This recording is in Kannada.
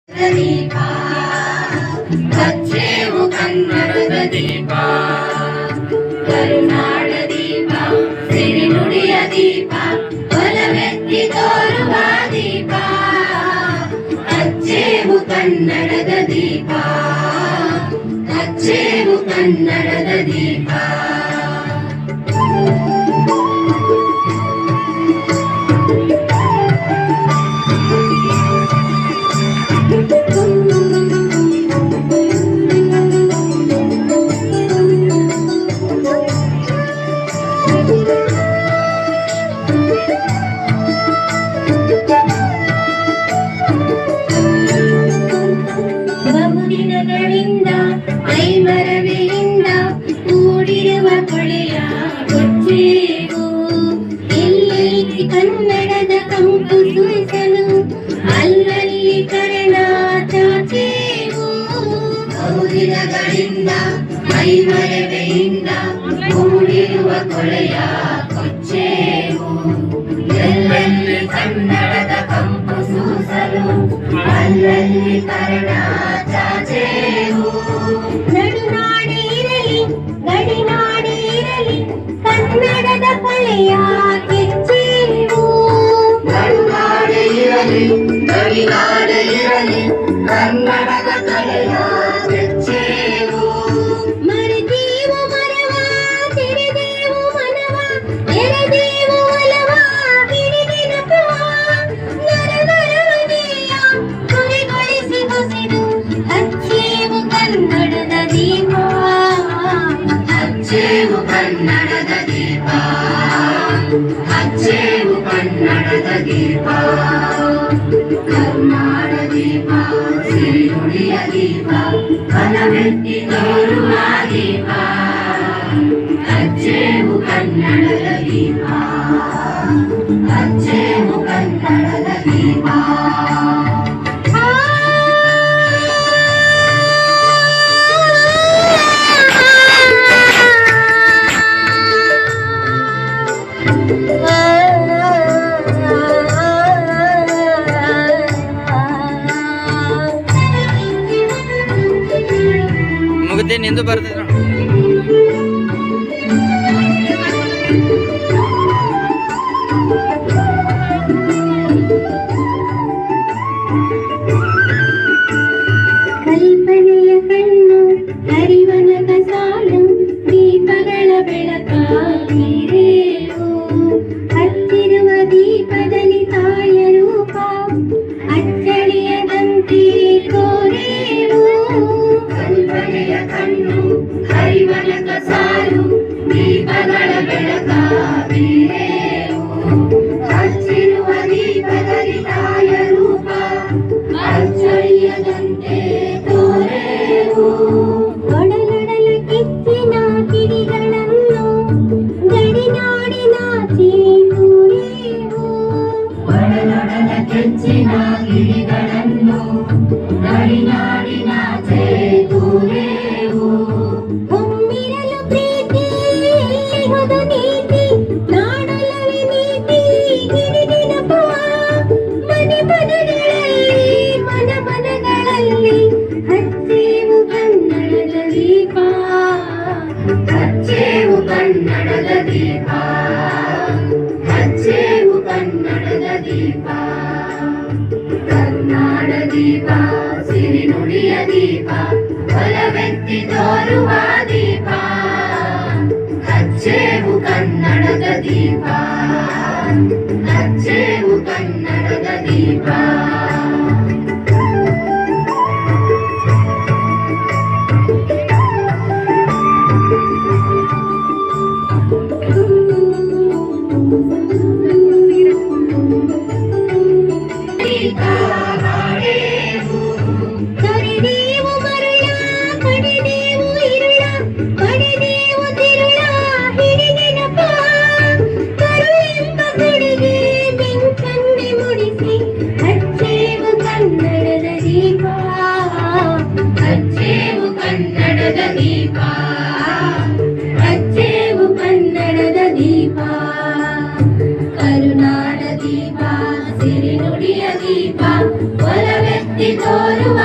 ದೀಪ ಹಚ್ಚೇವು ಕನ್ನಡದ ದೀಪ ಕರುನಾಡ ದೀಪ ಸಿರಿನುಡಿಯ ದೀಪ ಒಲವೆತ್ತಿ ತೋರುವ ದೀಪ ಹಚ್ಚೇವು ಕನ್ನಡದ ದೀಪ ಹಚ್ಚೇವು ಕನ್ನಡದ ದೀಪ ಬಹುದಿನಗಳಿಂದ ಮೈಮರವೆಯಿಂದ ಕೂಡಿರುವ ಕೊಳೆಯ ಕೊಚ್ಚೇವು ಎಲ್ಲೆಲ್ಲಿ ಕನ್ನಡದ ಕಂಪು ಸುರಿಸಲು ಅಲ್ಲಲ್ಲಿ ಕರ್ಣ ಚಾಚೇವು ಬಹುದಿನಗಳಿಂದ ಮೈಮರವೆಯಿಂದ ಕೂಡಿರುವ ಕೊಳೆಯ ಕೊಚ್ಚೇವು ಎಲ್ಲೆಲ್ಲಿ ಕನ್ನಡದ ಕಂಪು ಸೂಸಲು ಅಲ್ಲಲ್ಲಿ ಕರ್ಣ ಚಾಚೇವು ನಡುನಾಡಿ ಇರಲಿ ಗಡಿನಾಡಿ ಇರಲಿ ಕನ್ನಡದ ಕಲೆಯ ಕೆಚ್ಚೇವು ನಡುನಾಡಿ ಇರಲಿ ಗಡಿನಾಡಿ ಇರಲಿ ಕನ್ನಡದ ಕಲೆಯ ಕೆಚ್ಚೇವು ಮರೆದೇವು ಮರವ ತೆರೆದೇವು ಮನವ ಎರೆದೇವು ಒಲವ ಹಿಡಿದಿನಪವ ನರ ನರವನೆಯ ಕೊರೆಗೊಳಿಸಿ ಹೊಸೆದು ಹಚ್ಚೇವು ಕನ್ನಡದ ದೀಪ ಹಚ್ಚೇವು ಕನ್ನಡದ ದೀಪ ಹಚ್ಚೇವು ಕನ್ನಡದ ದೀಪ ಕರುನಾಡ ದೀಪ ಸಿರಿನುಡಿಯ ದೀಪ ಒಲವೆತ್ತಿ ತೋರುವ ದೀಪ ಹಚ್ಚೇವು ಕನ್ನಡದ ದೀಪ ಹಚ್ಚೇವು ಕನ್ನಡದ ದೀಪ ಮುಗುತ್ತೆ ನಿಂದು ಬರ್ತದೆ ಕಲ್ಪನೆಯ ಕಣ್ಣು ಹರಿವನದ ಸಾಲು ದೀಪಗಳ ಬೆಳಕಾಗಿರೇವು ಹತ್ತಿರುವ ದೀಪದಲ್ಲಿ ತಾಯ ರೂಪ ಅಚ್ಚಳಿಯದಂತೆ ತೋರೇವು ಕಲ್ಪನೆಯ ಕಣ್ಣು ಹರಿವನದ ಸಾಲು ದೀಪಗಳ ಬೆಳಕಾಗಿರೇವು ಹಚ್ಚಿರುವ ದೀಪದಲ್ಲಿ ತಾಯ ರೂಪ ಅಚ್ಚಳಿಯದಂತೆ ತೋರೇವು ಒಡಲೊಡಲ ಕಿಚ್ಚಿನ ಕಿಡಿಗಳನ್ನು ಗಡಿನಾಡಿನಾಚೆ ತೂರೇವು ಒಡಲೊಡಲ ಕಿಚ್ಚಿನ ಕಿಡಿಗಳನ್ನು ಗಡಿನಾಡಿನಾಚೆ ತೂರೇವು ಒಮ್ಮಿರಲು ಪ್ರೀತಿ ಎಲ್ಲಿಹುದು ನೀತಿ ನಾಡಲವೇ ನೀತಿ ಹಿಡಿದಿನಪವ ಮನೆ ಮನೆಗಳಲ್ಲಿ ಮನ ಮನಗಳಲ್ಲಿ ಹಚ್ಚೇವು ಕನ್ನಡದ ದೀಪ ಹಚ್ಚೇವು ಕನ್ನಡದ ದೀಪ ಹಚ್ಚೇವು ಕನ್ನಡದ ದೀಪ ಕರುನಾಡ ದೀಪ ಸಿರಿನುಡಿಯ ದೀಪ ಒಲವೆತ್ತಿ ತೋರುವ ದೀಪ ಹಚ್ಚೇವು ಕನ್ನಡದ ದೀಪ ಹಚ್ಚೇವು ಕನ್ನಡದ ದೀಪ ತೊರೆದೇವು ಮರುಳ ಪಡೆದೇವು ಇರುಳ ಪಡೆದೇವು ತಿರುಳ ಹಿಡಿದೆನಪ ಕರುಳೆಂಬ ಕೊಡುಗೆ ಬೆಂಕನ್ನೆ ಮುಡಿಸಿ ಹಚ್ಚೆ ತೋರುವ